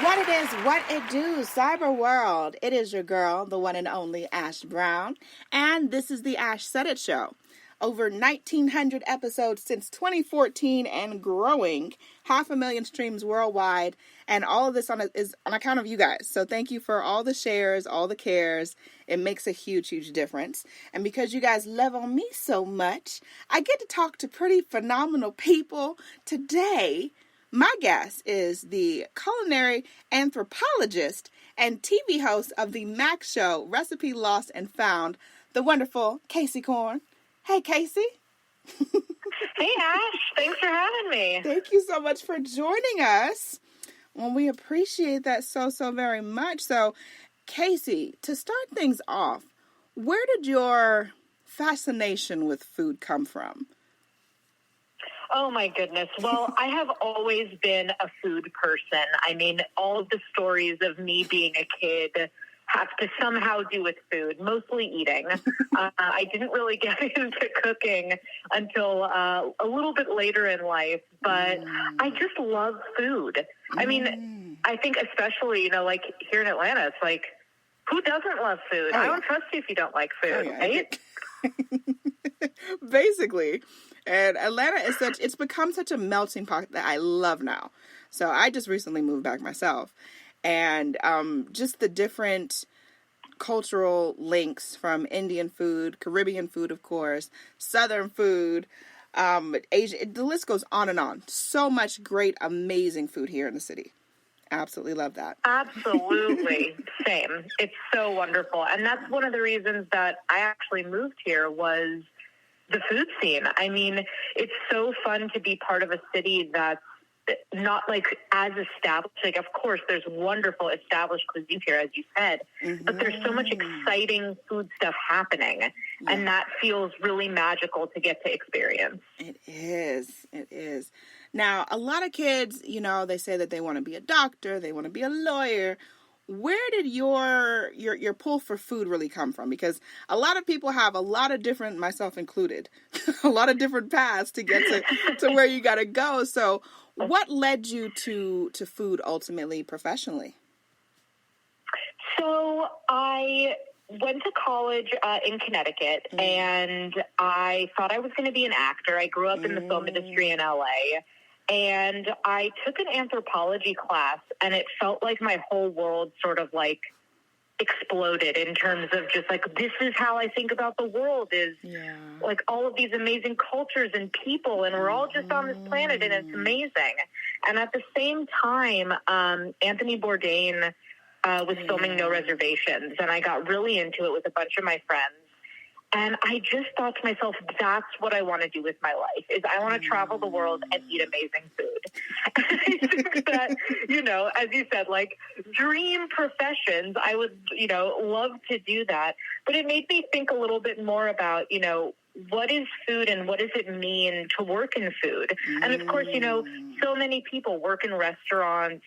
What it is, what it do, cyber world. It is your girl, the one and only Ash Brown, and this is the Ashsaidit Show. Over 1,900 episodes since 2014 and growing, 500,000 streams worldwide, and all of this is on account of you guys. So thank you for all the shares, all the cares. It makes a huge, huge difference. And because you guys love on me so much, I get to talk to pretty phenomenal people today. My guest is the culinary anthropologist and TV host of the Mac Show, Recipe Lost and Found, the wonderful Casey Korn. Hey, Casey. Hey, Ash. Thanks for having me. Thank you so much for joining us. Well, we appreciate that so very much. So, Casey, to start things off, where did your fascination with food come from? Oh, my goodness. Well, I have always been a food person. I mean, all of the stories of me being a kid have to somehow do with food, mostly eating. I didn't really get into cooking until a little bit later in life, but I just love food. I mean, I think especially, like here in Atlanta, it's like, who doesn't love food? I don't trust you if you don't like food, right? Basically. And Atlanta it's become such a melting pot that I love now. So I just recently moved back myself. And just the different cultural links from Indian food, Caribbean food, of course, Southern food, Asian, the list goes on and on. So much great, amazing food here in the city. Absolutely love that. Absolutely. Same. It's so wonderful. And that's one of the reasons that I actually moved here was the food scene. I mean, it's so fun to be part of a city that's not like as established. Like, of course, there's wonderful established cuisine here, as you said, but there's so much exciting food stuff happening, and that feels really magical to get to experience. It is. It is. Now, a lot of kids, they say that they want to be a doctor, they want to be a lawyer. Where did your pull for food really come from? Because a lot of people have a lot of different, myself included, a lot of different paths to get to where you got to go. So what led you to food ultimately, professionally? So I went to college in Connecticut, and I thought I was going to be an actor. I grew up in the film industry in LA. And I took an anthropology class, and it felt like my whole world sort of like exploded in terms of just like, this is how I think about the world is like all of these amazing cultures and people, and we're all just on this planet, and it's amazing. And at the same time, Anthony Bourdain was filming No Reservations, and I got really into it with a bunch of my friends. And I just thought to myself, that's what I want to do with my life, is I want to travel the world and eat amazing food. I think that, as you said, like dream professions, I would, love to do that. But it made me think a little bit more about, what is food and what does it mean to work in food? And of course, so many people work in restaurants,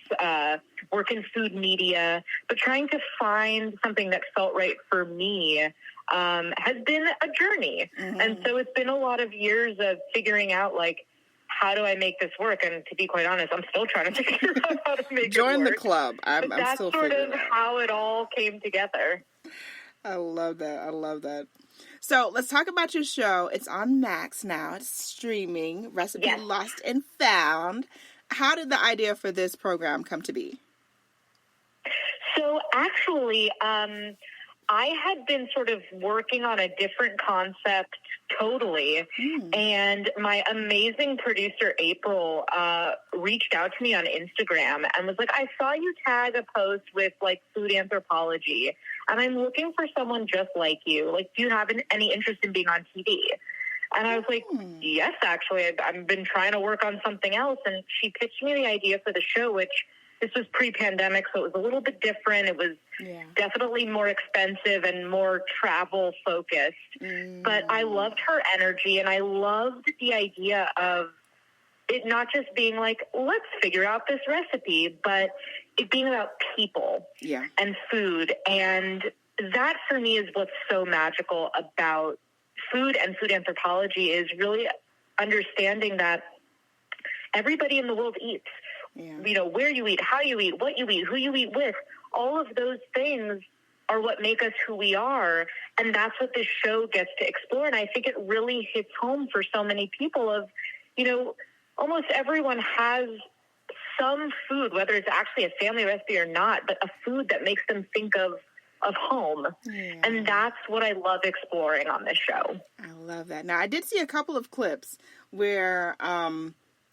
work in food media, but trying to find something that felt right for me has been a journey. And so it's been a lot of years of figuring out, like, how do I make this work? And to be quite honest, I'm still trying to figure out how to make it work. Join the club. I'm still figuring it out. That's sort of how it all came together. I love that. So let's talk about your show. It's on Max now. It's streaming. Recipe Lost and Found. How did the idea for this program come to be? So actually, I had been sort of working on a different concept totally, and my amazing producer, April, reached out to me on Instagram and was like, I saw you tag a post with, like, food anthropology, and I'm looking for someone just like you. Like, do you have any interest in being on TV? And I was like, yes, actually, I've been trying to work on something else, and she pitched me the idea for the show, which this was pre-pandemic, so it was a little bit different. It was definitely more expensive and more travel-focused. But I loved her energy, and I loved the idea of it not just being like, let's figure out this recipe, but it being about people and food. And that, for me, is what's so magical about food and food anthropology, is really understanding that everybody in the world eats. where you eat, how you eat, what you eat, who you eat with. All of those things are what make us who we are. And that's what this show gets to explore. And I think it really hits home for so many people of, almost everyone has some food, whether it's actually a family recipe or not, but a food that makes them think of home. Yeah. And that's what I love exploring on this show. I love that. Now, I did see a couple of clips where I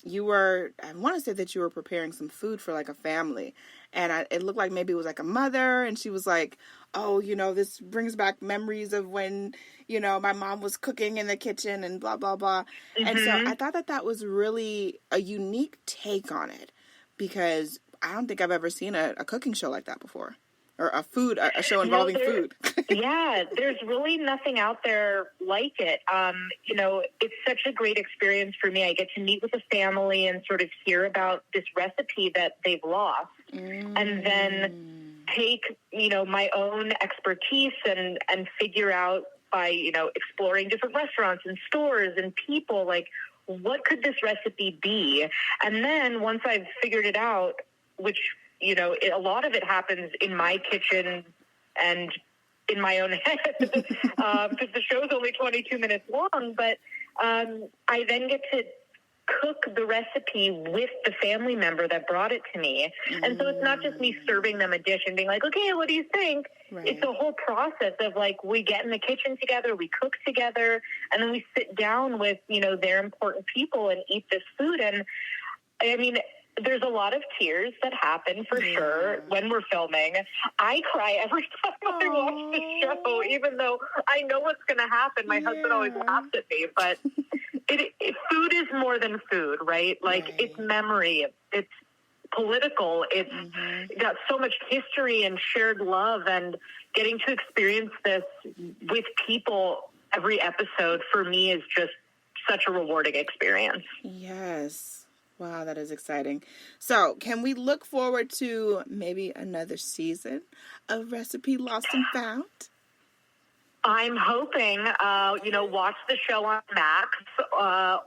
want to say that you were preparing some food for like a family. And it looked like maybe it was like a mother. And she was like, oh, this brings back memories of when, my mom was cooking in the kitchen and blah, blah, blah. Mm-hmm. And so I thought that was really a unique take on it, because I don't think I've ever seen a cooking show like that before. Or a show involving food. Yeah, there's really nothing out there like it. It's such a great experience for me. I get to meet with a family and sort of hear about this recipe that they've lost, and then take, my own expertise and figure out by, exploring different restaurants and stores and people, like, what could this recipe be? And then once I've figured it out, which a lot of it happens in my kitchen and in my own head, because the show's only 22 minutes long, but I then get to cook the recipe with the family member that brought it to me. And so it's not just me serving them a dish and being like, okay, what do you think? Right. It's a whole process of, like, we get in the kitchen together, we cook together, and then we sit down with, their important people and eat this food. And I mean, there's a lot of tears that happen for sure when we're filming. I cry every time I watch the show, even though I know what's going to happen. My husband always laughs at me, but food is more than food, right? Like, it's memory, it's political, it's got so much history and shared love, and getting to experience this with people every episode for me is just such a rewarding experience. Yes. Wow, that is exciting. So, can we look forward to maybe another season of Recipe Lost and Found? I'm hoping, watch the show on Max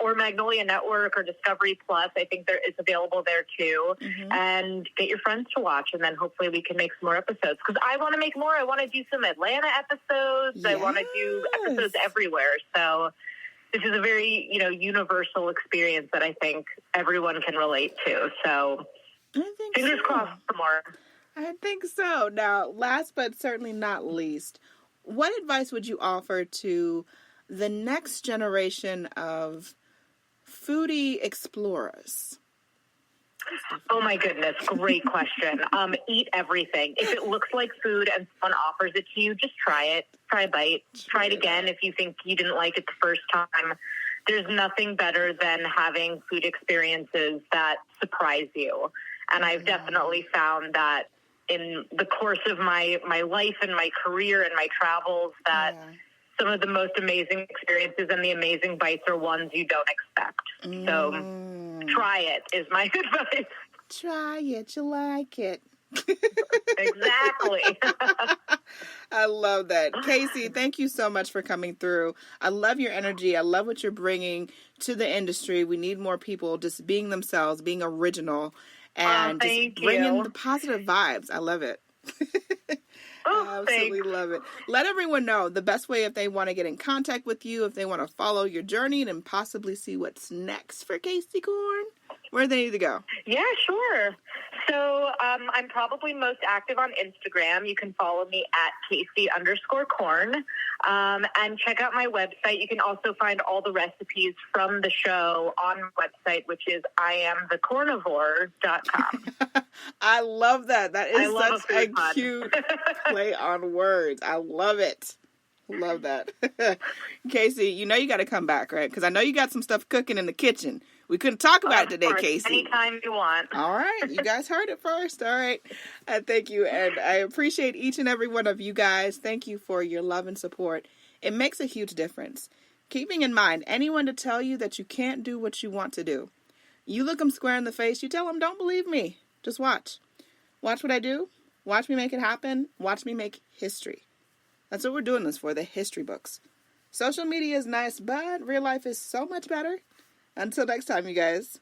or Magnolia Network or Discovery Plus. I think it's available there too. And get your friends to watch, and then hopefully we can make some more episodes. Because I want to make more. I want to do some Atlanta episodes. Yes. I want to do episodes everywhere. So this is a very, universal experience that I think everyone can relate to. So fingers crossed for more. I think so. Now, last but certainly not least, what advice would you offer to the next generation of foodie explorers? Oh my goodness, great question. Eat everything. If it looks like food and someone offers it to you, just try it. Try a bite. Try it again if you think you didn't like it the first time. There's nothing better than having food experiences that surprise you. And I've definitely found that in the course of my life and my career and my travels, that some of the most amazing experiences and the amazing bites are ones you don't expect. So try it is my advice. Try it, you like it. Exactly. I love that. Casey, thank you so much for coming through. I love your energy. I love what you're bringing to the industry. We need more people just being themselves, being original, and just bringing the positive vibes. I love it. I absolutely love it. Let everyone know the best way if they want to get in contact with you, if they want to follow your journey and possibly see what's next for Casey Corn. Where they need to go? Yeah, sure. So I'm probably most active on Instagram. You can follow me at Casey_corn. And check out my website. You can also find all the recipes from the show on my website, which is iamthecornivore.com. I love that. That is such a cute play on words. I love it. Love that. Casey, you got to come back, right? Because I know you got some stuff cooking in the kitchen. We couldn't talk about it today, Casey. Anytime you want. All right. You guys heard it first. All right. Thank you. And I appreciate each and every one of you guys. Thank you for your love and support. It makes a huge difference. Keeping in mind, anyone to tell you that you can't do what you want to do. You look them square in the face. You tell them, don't believe me. Just watch. Watch what I do. Watch me make it happen. Watch me make history. That's what we're doing this for, the history books. Social media is nice, but real life is so much better. Until next time, you guys.